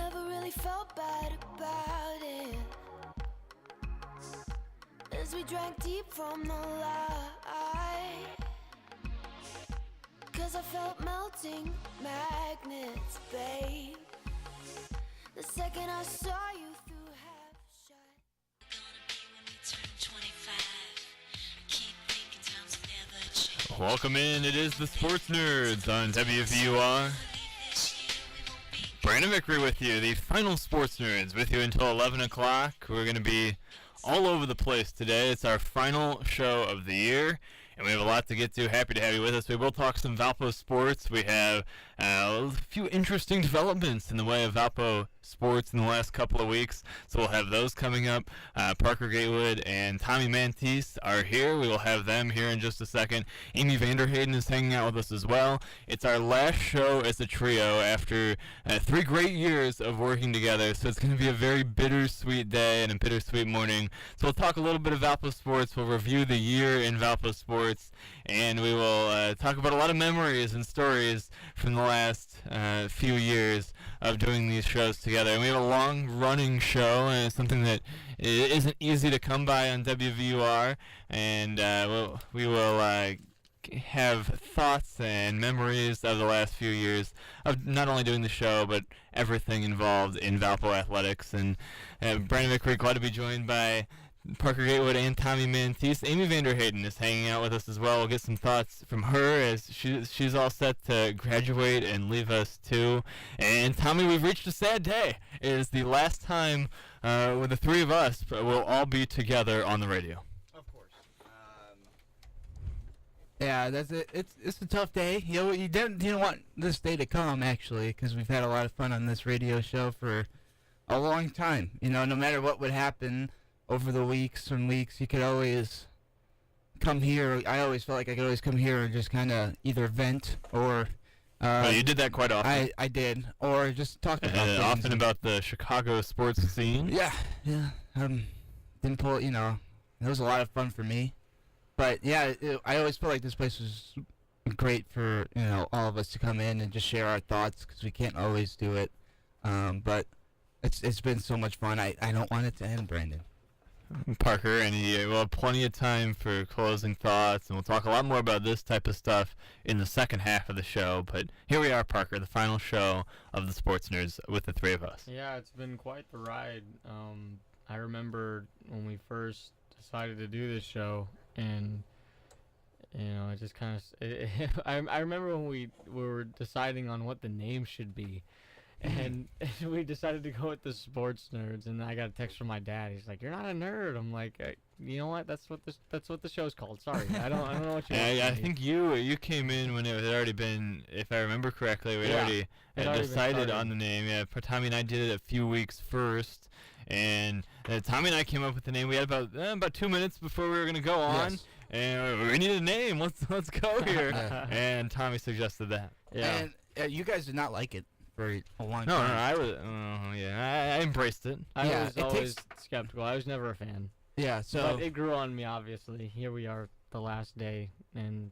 never really felt bad about it, as we drank deep from the light. 'Cause I felt melting magnets, babe, the second I saw you through half shut. Welcome in. It is the Sports Nerds on WVUR. Brandon Vickrey with you, the final Sports Nerds, with you until 11 o'clock. We're going to be all over the place today. It's our final show of the year, and we have a lot to get to. Happy to have you with us. We will talk some Valpo sports. We have a few interesting developments in the way of Valpo sports in the last couple of weeks, so we'll have those coming up. Parker Gatewood and Tommy Mantice are here. We will have them here in just a second. Amy Vanderhayden is hanging out with us as well. It's our last show as a trio after 3 great years of working together, so it's going to be a very bittersweet day and a bittersweet morning. So we'll talk a little bit of Valpo sports. We'll review the year in Valpo sports, and we will talk about a lot of memories and stories from the last few years of doing these shows together. And we have a long-running show, and it's something that isn't easy to come by on WVUR, and we will have thoughts and memories of the last few years of not only doing the show, but everything involved in Valpo athletics. And Brandon Vickrey, glad to be joined by Parker Gatewood and Tommy Mantice. Amy Vanderhayden is hanging out with us as well. We'll get some thoughts from her as she's all set to graduate and leave us too. And Tommy, we've reached a sad day. It is the last time with the three of us we'll all be together on the radio. Of course. Yeah, that's it. It's a tough day. You know, you didn't want this day to come, actually, because we've had a lot of fun on this radio show for a long time. You know, no matter what would happen over the weeks and weeks, you could always come here. I always felt like I could always come here and just kind of either vent or... you did that quite often. I did. Or just talk about things. Often about the Chicago sports scene. Yeah. Didn't pull, you know, it was a lot of fun for me. But, yeah, I always felt like this place was great for, you know, all of us to come in and just share our thoughts, because we can't always do it. But it's been so much fun. I don't want it to end, Brandon. Parker, and we'll have plenty of time for closing thoughts, and we'll talk a lot more about this type of stuff in the second half of the show. But here we are, Parker, the final show of the Sports Nerds with the three of us. Yeah, it's been quite the ride. I remember when we first decided to do this show, and you know, it just kind of. I remember when we were deciding on what the name should be. And we decided to go with the Sports Nerds, and I got a text from my dad. He's like, "You're not a nerd." I'm like, "You know what? That's what the show's called. Sorry, I don't know what you." I think you came in when it had already been, if I remember correctly, we already decided on the name. Yeah, Tommy and I did it a few weeks first, and Tommy and I came up with the name. We had about 2 minutes before we were gonna go on, and we needed a name. Let's go here. And Tommy suggested that. Yeah, and you guys did not like it. For a long time. No, I was. I embraced it. I was always skeptical. I was never a fan. Yeah, so but it grew on me. Obviously, here we are, the last day, and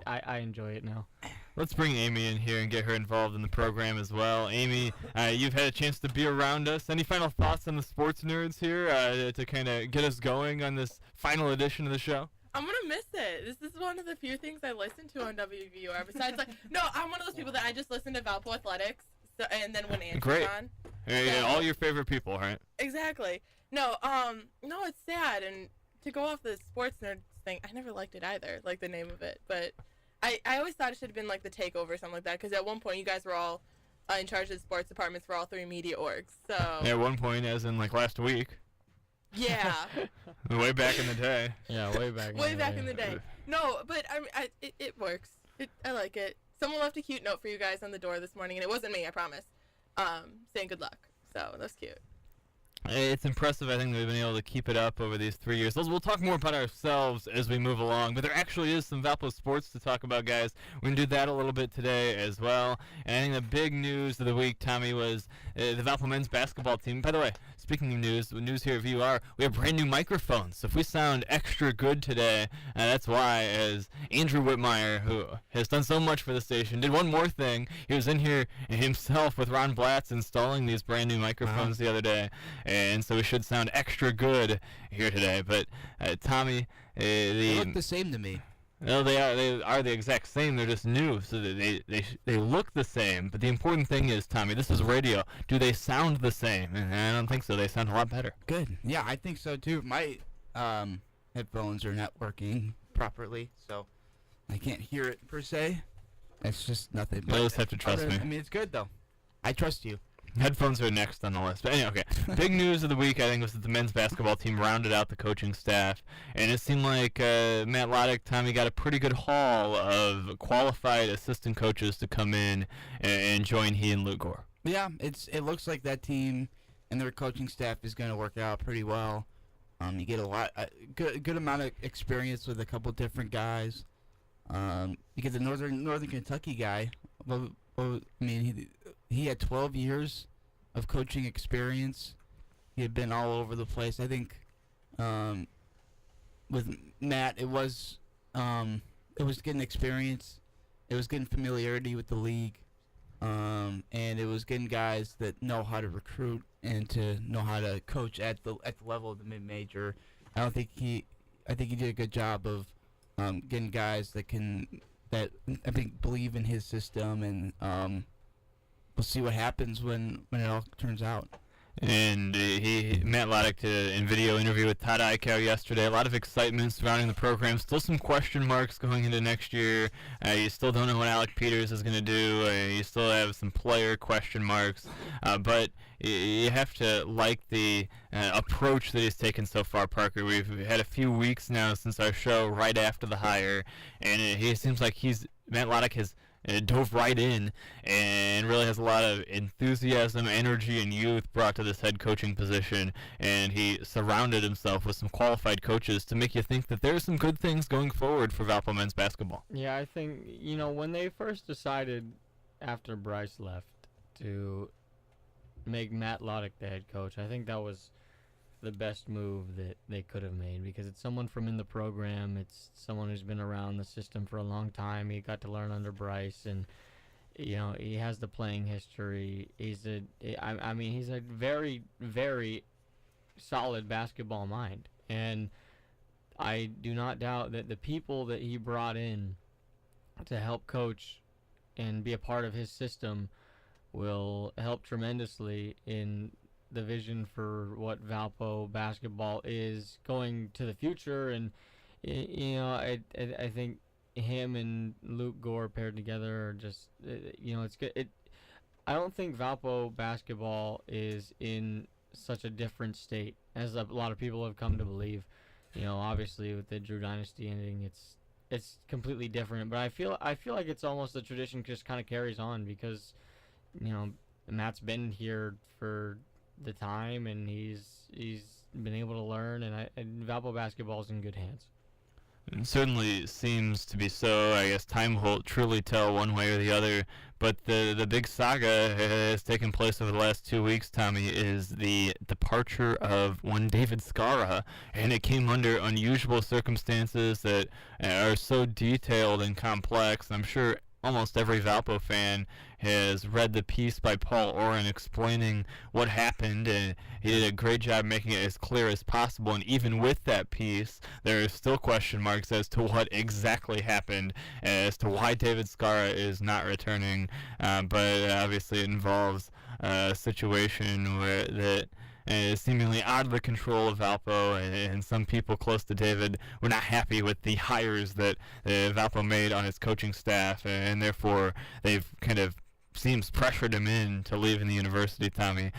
I enjoy it now. Let's bring Amy in here and get her involved in the program as well. Amy, you've had a chance to be around us. Any final thoughts on the Sports Nerds here to kind of get us going on this final edition of the show? I'm going to miss it. This is one of the few things I listen to on WVUR. Besides, I'm one of those people that I just listen to Valpo Athletics, and then when Anthony's on. Yeah, all your favorite people, right? Exactly. No, it's sad. And to go off the Sports Nerds thing, I never liked it either, like the name of it. But I always thought it should have been like the Takeover or something like that, because at one point you guys were all in charge of the sports departments for all 3 media orgs. So. Yeah, at one point, as in like last week. Yeah. Way back in the day. Yeah, way back in the day. No, but it works. I like it. Someone left a cute note for you guys on the door this morning, and it wasn't me, I promise. Saying good luck. So, that's cute. It's impressive, I think, that we've been able to keep it up over these 3 years. We'll talk more about ourselves as we move along, but there actually is some Valpo sports to talk about, guys. We're going to do that a little bit today as well. And I think the big news of the week, Tommy, was the Valpo men's basketball team. By the way, speaking of news here at VUR, we have brand new microphones. So if we sound extra good today, that's why, as Andrew Whitmire, who has done so much for the station, did one more thing. He was in here himself with Ron Blatz installing these brand new microphones the other day. And so we should sound extra good here today. But Tommy, they look the same to me. No, they are the exact same. They're just new, so they look the same. But the important thing is, Tommy, this is radio. Do they sound the same? And I don't think so. They sound a lot better. Good. Yeah, I think so too. My headphones are not working properly, so I can't hear it per se. It's just nothing. You'll just have to trust me. I mean, it's good though. I trust you. Headphones are next on the list. But anyway, okay. Big news of the week, I think, was that the men's basketball team rounded out the coaching staff. And it seemed like Matt Loddick, Tommy, got a pretty good haul of qualified assistant coaches to come in and join he and Luke Gore. Yeah, it looks like that team and their coaching staff is going to work out pretty well. You get a good amount of experience with a couple different guys. You get the Northern Kentucky guy. Well, I mean, he had 12 years of coaching experience. He had been all over the place. I think with Matt, it was getting experience. It was getting familiarity with the league, and it was getting guys that know how to recruit and to know how to coach at the level of the mid-major. I think he did a good job of getting guys that I think believe in his system, and we'll see what happens when it all turns out. And Matt Loddick did a video interview with Todd Eichow yesterday. A lot of excitement surrounding the program. Still some question marks going into next year. You still don't know what Alec Peters is going to do. You still have some player question marks. But you have to like the approach that he's taken so far, Parker. We've had a few weeks now since our show right after the hire, and he seems like Matt Loddick has dove right in and really has a lot of enthusiasm, energy, and youth brought to this head coaching position, and he surrounded himself with some qualified coaches to make you think that there's some good things going forward for Valpo men's basketball. Yeah, I think, when they first decided after Bryce left to make Matt Loddick the head coach, I think that was the best move that they could have made, because it's someone from in the program. It's someone who's been around the system for a long time. He got to learn under Bryce, and he has the playing history. He's a very, very solid basketball mind, and I do not doubt that the people that he brought in to help coach and be a part of his system will help tremendously in the vision for what Valpo basketball is going to the future. And I think him and Luke Gore paired together are just it's good. I don't think Valpo basketball is in such a different state as a lot of people have come to believe. Obviously with the Drew dynasty ending, it's completely different, but I feel like it's almost the tradition just kind of carries on, because Matt's been here for the time, and he's been able to learn, and Valpo basketball is in good hands. It certainly seems to be so. I guess time will truly tell one way or the other. But the big saga has taken place over the last 2 weeks, Tommy, is the departure of one David Skara. And it came under unusual circumstances that are so detailed and complex. I'm sure almost every Valpo fan has read the piece by Paul Oren explaining what happened, and he did a great job making it as clear as possible. And even with that piece, there are still question marks as to what exactly happened, as to why David Skara is not returning. But obviously it involves a situation that is seemingly out of the control of Valpo, and some people close to David were not happy with the hires that Valpo made on his coaching staff, and therefore they've kind of seems pressured him in to leave in the university, Tommy.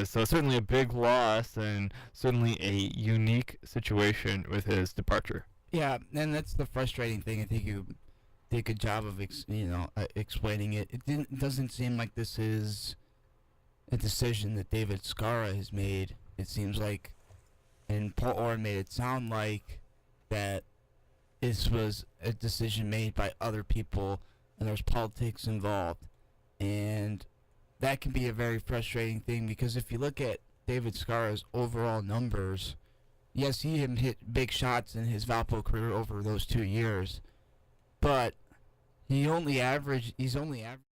So certainly a big loss, and certainly a unique situation with his departure. Yeah, and that's the frustrating thing. I think you did a good job of explaining it. It doesn't seem like this is a decision that David Skara has made it seems like, and Paul Orr made it sound like that this was a decision made by other people and there's politics involved. And that can be a very frustrating thing, because if you look at David Scarra's overall numbers, yes, he hit big shots in his Valpo career over those 2 years, but he's only averaged